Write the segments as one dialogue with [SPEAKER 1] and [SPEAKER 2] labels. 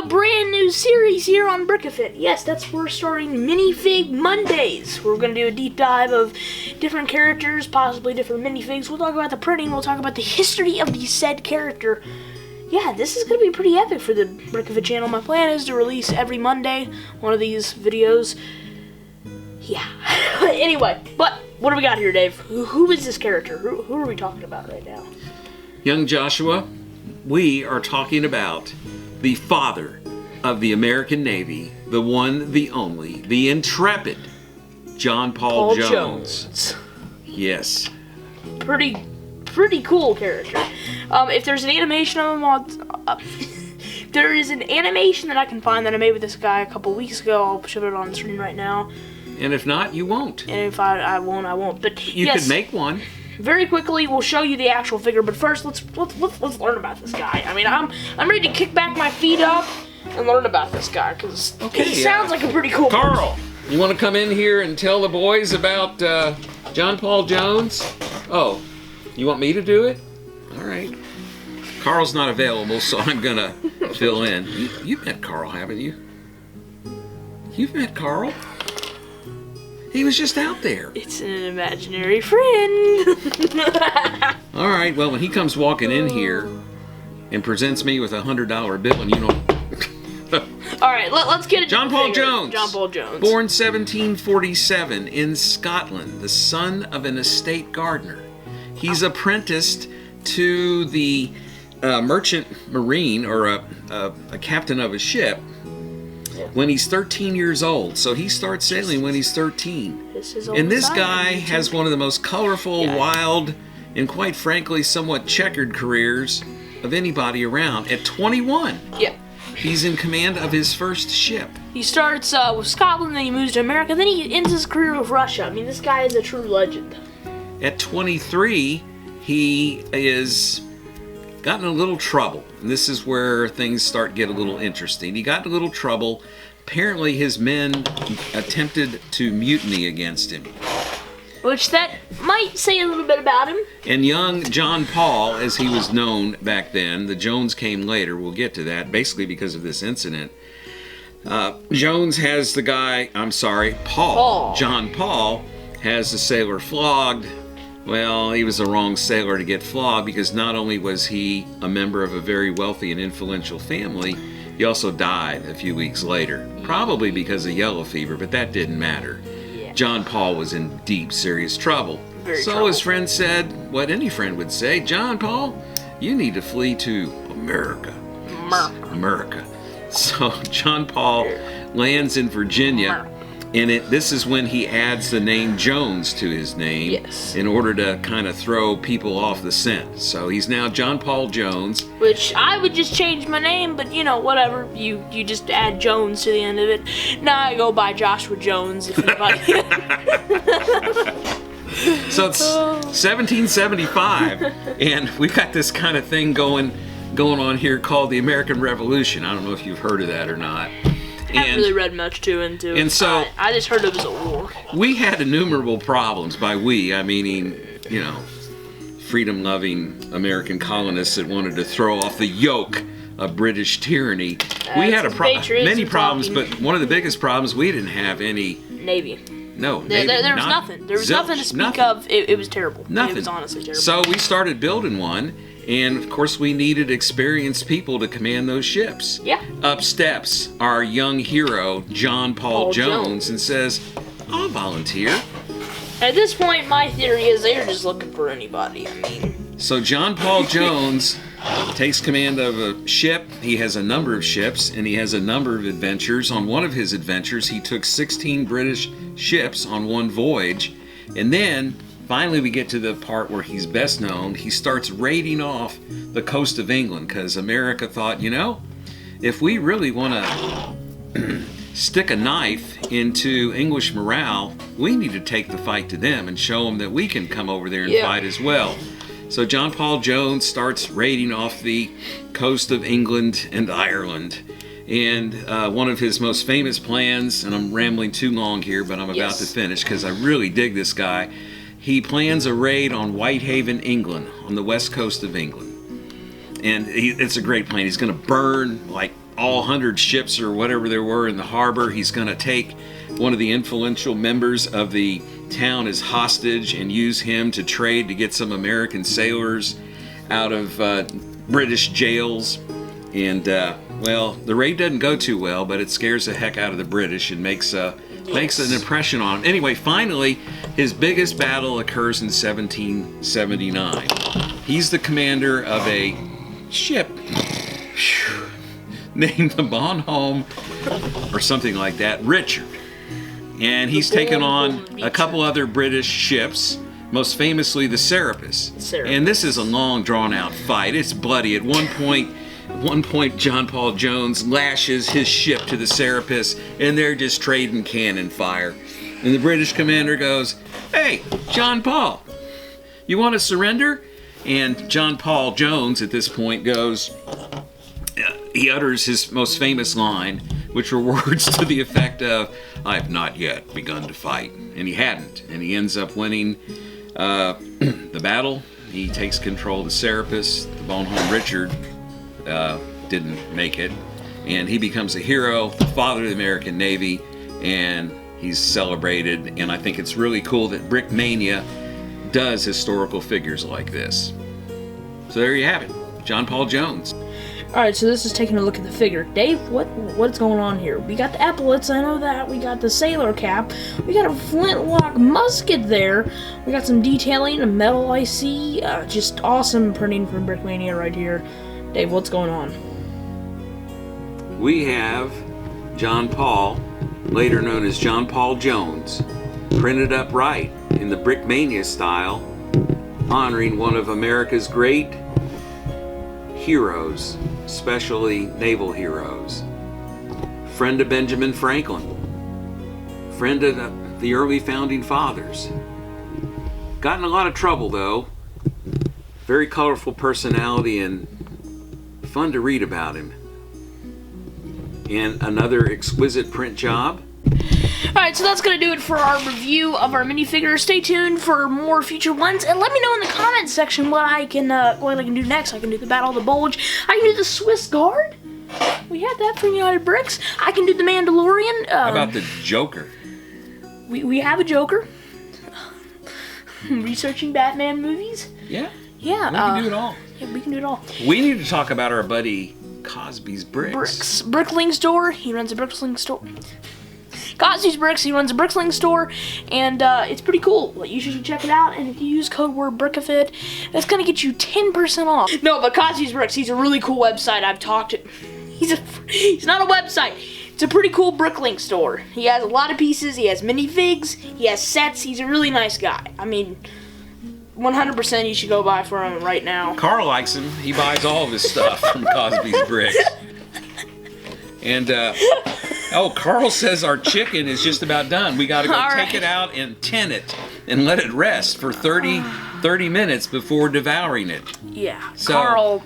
[SPEAKER 1] brand new series here on Brickafit. Yes, we're starting Minifig Mondays. We're going to do a deep dive of different characters, possibly different minifigs. We'll talk about the printing. We'll talk about the history of the said character. Yeah, this is going to be pretty epic for the Brickafit channel. My plan is to release every Monday one of these videos. Yeah. Anyway, but what do we got here, Dave? Who is this character? Who are we talking about right now?
[SPEAKER 2] Young Joshua, we are talking about the father of the American Navy, the one, the only, the intrepid John Paul Jones. Yes.
[SPEAKER 1] Pretty cool character. If there's an animation of him on, there is an animation that I can find that I made with this guy a couple weeks ago. I'll show it on the screen right now.
[SPEAKER 2] And if not, you won't.
[SPEAKER 1] And if I won't. But
[SPEAKER 2] you could make one.
[SPEAKER 1] Very quickly, we'll show you the actual figure. But first, let's learn about this guy. I mean, I'm ready to kick back my feet up and learn about this guy because he sounds like a pretty cool
[SPEAKER 2] Carl,
[SPEAKER 1] person.
[SPEAKER 2] You want to come in here and tell the boys about John Paul Jones? Oh, you want me to do it? All right. Carl's not available, so I'm gonna fill in. You've met Carl, haven't you? You've met Carl? He was just out there.
[SPEAKER 1] It's an imaginary friend.
[SPEAKER 2] All right, well, when he comes walking in here and presents me with a $100 bill, and you know...
[SPEAKER 1] All right, let's get it.
[SPEAKER 2] John Paul Jones.
[SPEAKER 1] John Paul Jones.
[SPEAKER 2] Born 1747 in Scotland, the son of an estate gardener. He's apprenticed to the merchant marine, or a captain of a ship, when he's 13 years old. So he starts sailing when he's 13. And this guy has one of the most colorful, wild, and quite frankly, somewhat checkered careers of anybody around. At 21, he's in command of his first ship.
[SPEAKER 1] He starts with Scotland, then he moves to America, then he ends his career with Russia. I mean, this guy is a true legend.
[SPEAKER 2] At 23, he is got in a little trouble. And this is where things start to get a little interesting. He got in a little trouble. Apparently his men attempted to mutiny against him.
[SPEAKER 1] Which that might say a little bit about him.
[SPEAKER 2] And young John Paul, as he was known back then, the Jones came later, we'll get to that, basically because of this incident. Jones has the guy, Paul. John Paul has the sailor flogged. Well, he was the wrong sailor to get flogged because not only was he a member of a very wealthy and influential family, he also died a few weeks later. Probably because of yellow fever, but that didn't matter. John Paul was in deep, serious trouble. His friend said, what any friend would say, John Paul, you need to flee to America. America. So John Paul lands in Virginia. And this is when he adds the name Jones to his name in order to kind of throw people off the scent. So he's now John Paul Jones. Which
[SPEAKER 1] I would just change my name, but you know, whatever. You just add Jones to the end of it. Now I go by Joshua Jones, if anybody.
[SPEAKER 2] So it's 1775, and we got this kind of thing going on here called the American Revolution. I don't know if you've heard of that or not.
[SPEAKER 1] I haven't really read much into it.
[SPEAKER 2] And so
[SPEAKER 1] I just heard it was a war.
[SPEAKER 2] We had innumerable problems. By we, I meaning, you know, freedom-loving American colonists that wanted to throw off the yoke of British tyranny. We had many problems, but one of the biggest problems, we didn't have any
[SPEAKER 1] Navy.
[SPEAKER 2] No, Navy.
[SPEAKER 1] There was nothing. There was nothing to speak of. It was terrible.
[SPEAKER 2] Nothing.
[SPEAKER 1] It was honestly terrible.
[SPEAKER 2] So we started building one. And of course we needed experienced people to command those ships. Up steps our young hero, John Paul Jones, and says, I'll volunteer.
[SPEAKER 1] At this point, my theory is they're just looking for anybody. I mean.
[SPEAKER 2] So John Paul Jones takes command of a ship. He has a number of ships, and he has a number of adventures. On one of his adventures, he took 16 British ships on one voyage. And then finally, we get to the part where he's best known. He starts raiding off the coast of England because America thought, you know, if we really want to stick a knife into English morale, we need to take the fight to them and show them that we can come over there and fight as well. So John Paul Jones starts raiding off the coast of England and Ireland. And one of his most famous plans, and I'm rambling too long here, but I'm about to finish because I really dig this guy. He plans a raid on Whitehaven, England, on the west coast of England. And it's a great plan. He's going to burn like all 100 ships or whatever there were in the harbor. He's going to take one of the influential members of the town as hostage and use him to trade to get some American sailors out of British jails. And well, the raid doesn't go too well, but it scares the heck out of the British and makes an impression on him. Anyway, finally, his biggest battle occurs in 1779. He's the commander of a ship named the Bonhomme, or something like that, Richard. And he's taken on a couple other British ships, most famously the Serapis. And this is a long, drawn-out fight. It's bloody. At one point, John Paul Jones lashes his ship to the Serapis, and they're just trading cannon fire. And the British commander goes, "Hey, John Paul, you want to surrender?" And John Paul Jones at this point goes, he utters his most famous line, which were words to the effect of, "I have not yet begun to fight." And he hadn't. And he ends up winning the battle. He takes control of the Serapis. The Bonhomme Richard didn't make it. And he becomes a hero, the father of the American Navy, and he's celebrated. And I think it's really cool that Brickmania does historical figures like this. So there you have it, John Paul Jones.
[SPEAKER 1] Alright, so this is taking a look at the figure. Dave, what's going on here? We got the epaulets, I know that. We got the sailor cap. We got a flintlock musket there. We got some detailing, a metal I see. Just awesome printing from Brickmania right here. Dave, what's going on?
[SPEAKER 2] We have John Paul, later known as John Paul Jones, printed up right in the Brickmania style, honoring one of America's great heroes, especially naval heroes. Friend of Benjamin Franklin, friend of the early founding fathers. Got in a lot of trouble though. Very colorful personality and fun to read about him. And another exquisite print job.
[SPEAKER 1] Alright, so that's going to do it for our review of our minifigures. Stay tuned for more future ones, and let me know in the comments section what I can do next. I can do the Battle of the Bulge. I can do the Swiss Guard. We had that from United Bricks. I can do the Mandalorian.
[SPEAKER 2] How about the Joker?
[SPEAKER 1] We have a Joker. Researching Batman movies.
[SPEAKER 2] Yeah.
[SPEAKER 1] Yeah.
[SPEAKER 2] We can do it all.
[SPEAKER 1] Yeah, we can do it all.
[SPEAKER 2] We need to talk about our buddy Cosby's Bricks.
[SPEAKER 1] Brickling store. He runs a Brickling store. Cosby's Bricks, he runs a Brickling store, and it's pretty cool. You should check it out, and if you use code word Brickafit, that's going to get you 10% off. No, but Cosby's Bricks, he's a really cool website. I've talked to... He's not a website. It's a pretty cool Brickling store. He has a lot of pieces, he has minifigs, he has sets. He's a really nice guy. I mean, 100% you should go buy from him right now.
[SPEAKER 2] Carl likes him. He buys all of his stuff from Cosby's Bricks. And, oh, Carl says our chicken is just about done. We got to go take it out and tin it and let it rest for 30 minutes before devouring it.
[SPEAKER 1] Yeah,
[SPEAKER 2] so,
[SPEAKER 1] Carl.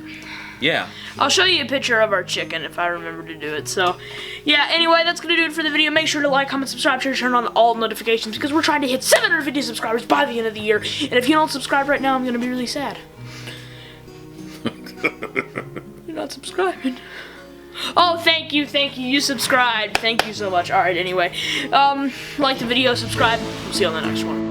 [SPEAKER 2] Yeah.
[SPEAKER 1] I'll show you a picture of our chicken if I remember to do it. So, yeah, anyway, that's going to do it for the video. Make sure to like, comment, subscribe, share, turn on all notifications because we're trying to hit 750 subscribers by the end of the year. And if you don't subscribe right now, I'm going to be really sad. You're not subscribing. Oh, thank you, you subscribed. Thank you so much. Alright, anyway. Like the video, subscribe. See you on the next one.